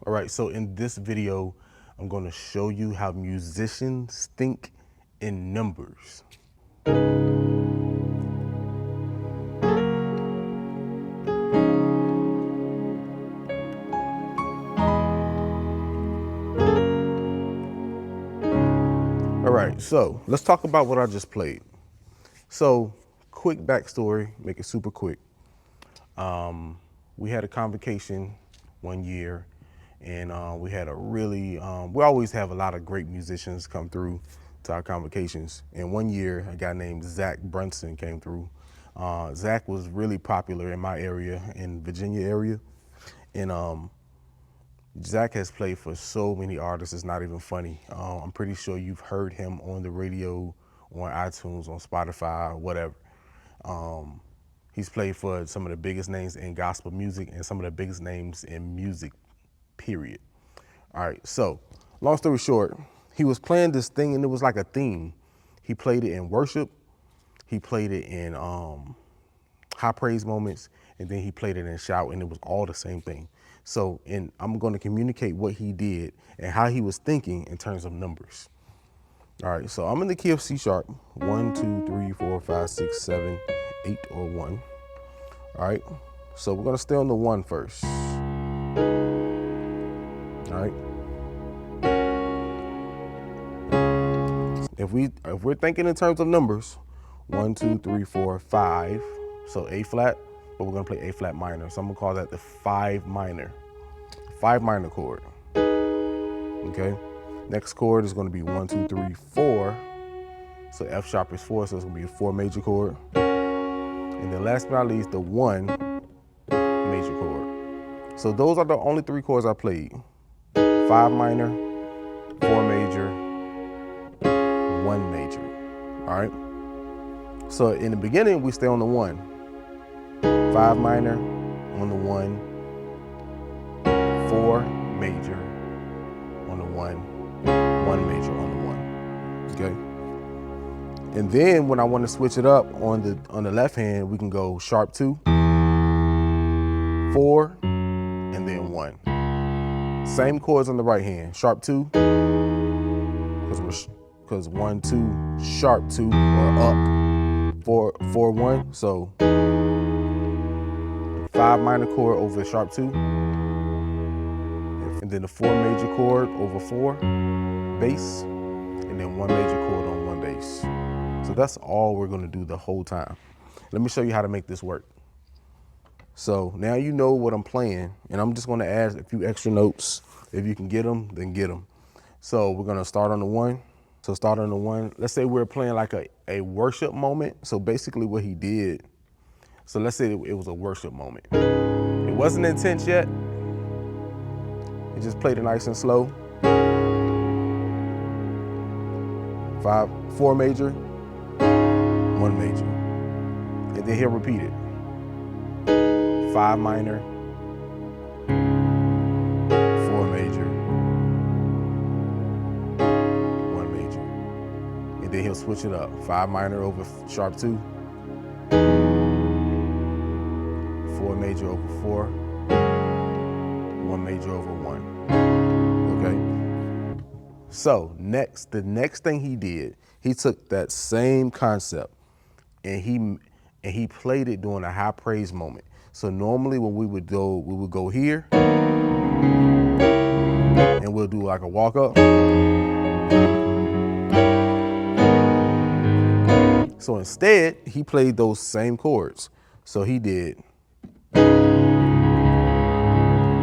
All right, so in this video, I'm going to show you how musicians think in numbers. All right, so let's talk about what I just played. So, quick backstory, make it super quick. We had a convocation one year, and we had a really, we always have a lot of great musicians come through to our convocations. And one year, a guy named Zach Brunson came through. Zach was really popular in my area, in Virginia area. And Zach has played for so many artists, it's not even funny. I'm pretty sure you've heard him on the radio, on iTunes, on Spotify, whatever. He's played for some of the biggest names in gospel music and some of the biggest names in music, period. All right, so long story short, he was playing this thing and it was like a theme. He played it in worship, he played it in high praise moments, and then he played it in shout, and it was all the same thing. So I'm gonna communicate what he did and how he was thinking in terms of numbers. All right, so I'm in the key of C sharp, 1, 2, 3, 4, 5, 6, 7, 8, or 1. All right, so we're gonna stay on the 1 first. All right. If we're thinking in terms of numbers, 1, 2, 3, 4, 5, so A flat, but we're gonna play A flat minor. So I'm gonna call that the 5 minor chord. Okay. Next chord is gonna be 1, 2, 3, 4. So F sharp is 4, so it's gonna be a 4 major chord. And then last but not least, the 1 major chord. So those are the only 3 chords I played. 5 minor, 4 major, 1 major. All right. So in the beginning, we stay on the 1. 5 minor on the 1, 4 major on the 1, 1 major on the 1. Okay. And then when I want to switch it up on the left hand, we can go sharp 2, 4, and then 1. Same chords on the right hand, sharp 2, because 1, 2, sharp 2, or up, 4, 4, 1. So 5 minor chord over sharp 2, and then the 4 major chord over 4 bass, and then 1 major chord on 1 bass. So that's all we're gonna do the whole time. Let me show you how to make this work. So now you know what I'm playing, and I'm just gonna add a few extra notes. If you can get them, then get them. So we're gonna start on the 1. So start on the 1. Let's say we're playing like a worship moment. So basically what he did, so let's say it was a worship moment. It wasn't intense yet. He just played it nice and slow. 4 major, 1 major. And then he'll repeat it. 5 minor, 4 major, 1 major. And then he'll switch it up. 5 minor over sharp 2, 4 major over 4, 1 major over 1. Okay? So the next thing he did, he took that same concept and he played it during a high praise moment. So normally when we would go here and we'll do like a walk up. So instead, he played those same chords. So he did, but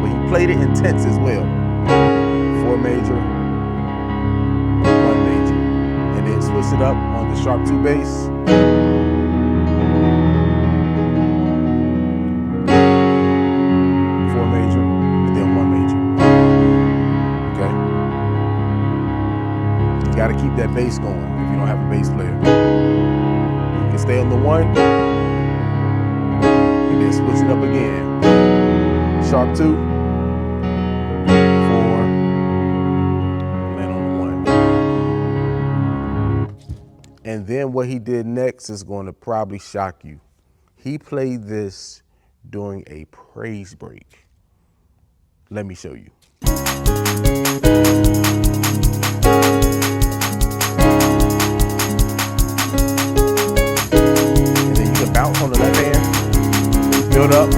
he played it intense as well. 4 major, 1 major, and then switch it up on the sharp 2 bass. 4 major, and then 1 major. Okay? You gotta keep that bass going if you don't have a bass player. You can stay on the 1, and then switch it up again. Sharp 2, 4, and then on the 1. And then what he did next is going to probably shock you. He played this during a praise break. Let me show you. And then you can bounce on the left hand, build up.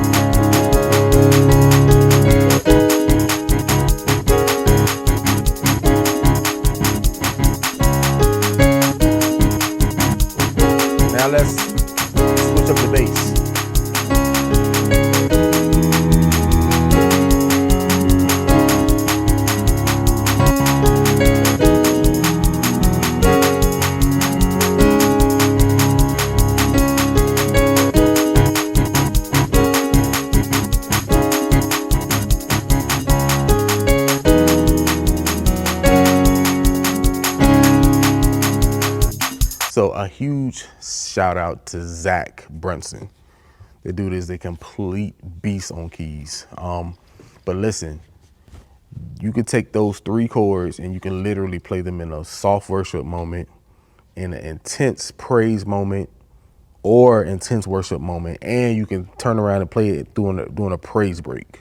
Now let's switch up the bass. So a huge shout out to Zach Brunson. The dude is a complete beast on keys. But listen, you can take those 3 chords and you can literally play them in a soft worship moment, in an intense praise moment, or intense worship moment, and you can turn around and play it during a praise break.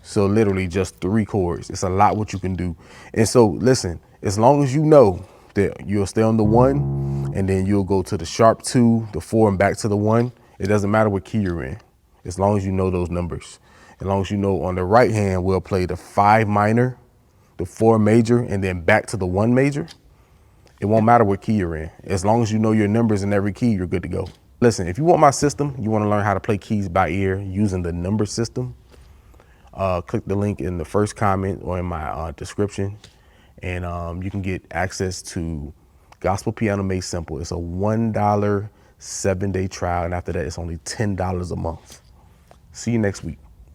So literally just 3 chords. It's a lot what you can do. And so listen, as long as you know that you'll stay on the 1 and then you'll go to the sharp 2, the 4, and back to the 1. It doesn't matter what key you're in, as long as you know those numbers. As long as you know on the right hand, we'll play the 5 minor, the 4 major, and then back to the 1 major. It won't matter what key you're in. As long as you know your numbers in every key, you're good to go. Listen, if you want my system, you want to learn how to play keys by ear using the number system, click the link in the first comment or in my description, and you can get access to Gospel Piano Made Simple. It's a $1 7-day trial, and after that, it's only $10 a month. See you next week.